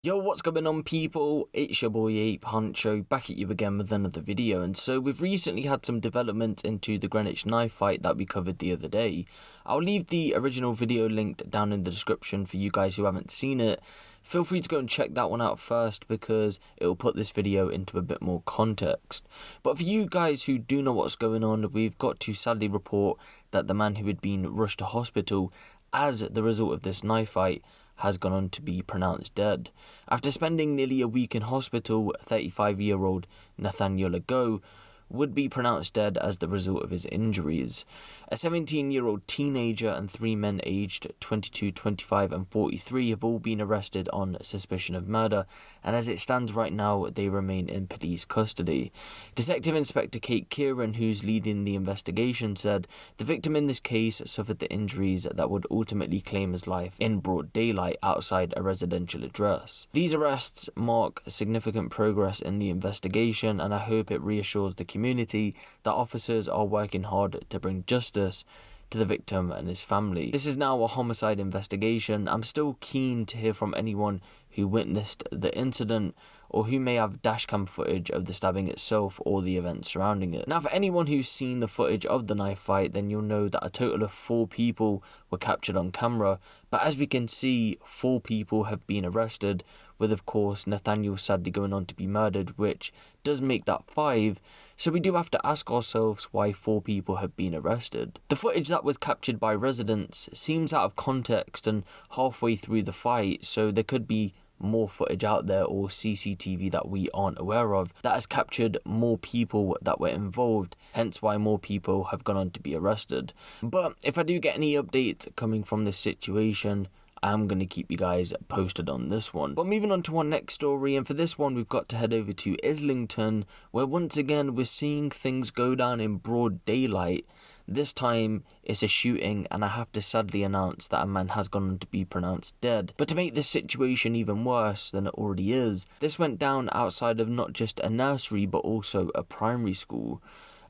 Yo, what's going on, people? It's your boy Huncho back at you again with another video. And so we've recently had some development into the Greenwich knife fight that we covered the other day. I'll leave the original video linked down in the description for you guys who haven't seen it. Feel free to go and check that one out first because it'll put this video into a bit more context. But for you guys who do know what's going on, we've got to sadly report that the man who had been rushed to hospital as the result of this knife fight has gone on to be pronounced dead. After spending nearly a week in hospital, 35-year-old Nathaniel would be pronounced dead as the result of his injuries. A 17-year-old teenager and three men aged 22, 25 and 43 have all been arrested on suspicion of murder, and as it stands right now, they remain in police custody. Detective Inspector Kate Kieran, who's leading the investigation, said the victim in this case suffered the injuries that would ultimately claim his life in broad daylight outside a residential address. These arrests mark significant progress in the investigation, and I hope it reassures the community that officers are working hard to bring justice to the victim and his family. This is now a homicide investigation. I'm still keen to hear from anyone who witnessed the incident or who may have dashcam footage of the stabbing itself or the events surrounding it. Now, for anyone who's seen the footage of the knife fight, then you'll know that a total of 4 people were captured on camera, but as we can see, 4 people have been arrested, with of course Nathaniel sadly going on to be murdered, which does make that 5, so we do have to ask ourselves why 4 people have been arrested. The footage that was captured by residents seems out of context and halfway through the fight, so there could be more footage out there or CCTV that we aren't aware of that has captured more people that were involved, hence why more people have gone on to be arrested. But if I do get any updates coming from this situation, I'm going to keep you guys posted on this one. But moving on to our next story, and for this one we've got to head over to Islington, where once again we're seeing things go down in broad daylight. This time it's a shooting, and I have to sadly announce that a man has gone on to be pronounced dead. But to make this situation even worse than it already is, this went down outside of not just a nursery but also a primary school.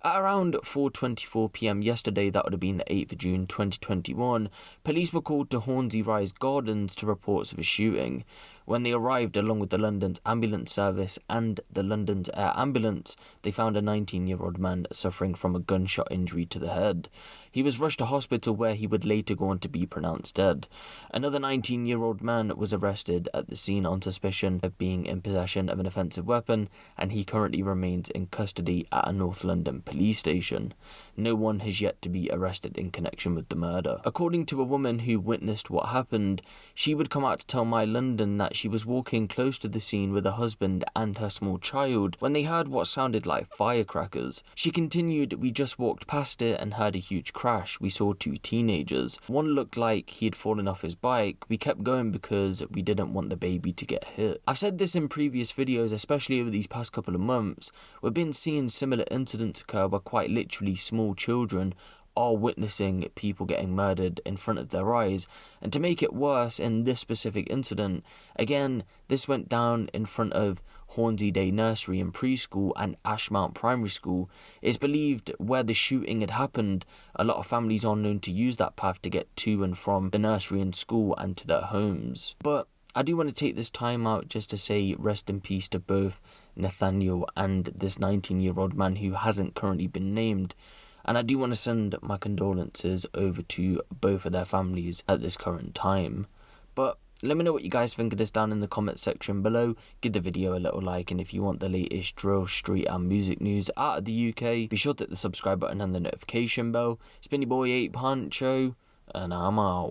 At around 4:24 PM yesterday, that would have been the 8th of June 2021, police were called to Hornsey Rise Gardens to reports of a shooting. When they arrived along with the London's ambulance service and the London's air ambulance, they found a 19-year-old man suffering from a gunshot injury to the head. He was rushed to hospital where he would later go on to be pronounced dead. Another 19-year-old man was arrested at the scene on suspicion of being in possession of an offensive weapon, and he currently remains in custody at a North London police station. No one has yet to be arrested in connection with the murder. According to a woman who witnessed what happened, she would come out to tell My London that she was walking close to the scene with her husband and her small child when they heard what sounded like firecrackers. She continued, "We just walked past it and heard a huge crash. We saw 2 teenagers. One looked like he had fallen off his bike. We kept going because we didn't want the baby to get hit." I've said this in previous videos, especially over these past couple of months. We've been seeing similar incidents occur where quite literally small children are witnessing people getting murdered in front of their eyes. And to make it worse, in this specific incident, again, this went down in front of Hornsey Day Nursery and Preschool and Ashmount Primary School. It's believed where the shooting had happened, a lot of families are known to use that path to get to and from the nursery and school and to their homes. But I do want to take this time out just to say rest in peace to both Nathaniel and this 19-year-old man who hasn't currently been named. And I do want to send my condolences over to both of their families at this current time. But let me know what you guys think of this down in the comment section below. Give the video a little like, and if you want the latest drill, street and music news out of the UK, be sure to hit the subscribe button and the notification bell. It's been your boy Huncho, and I'm out.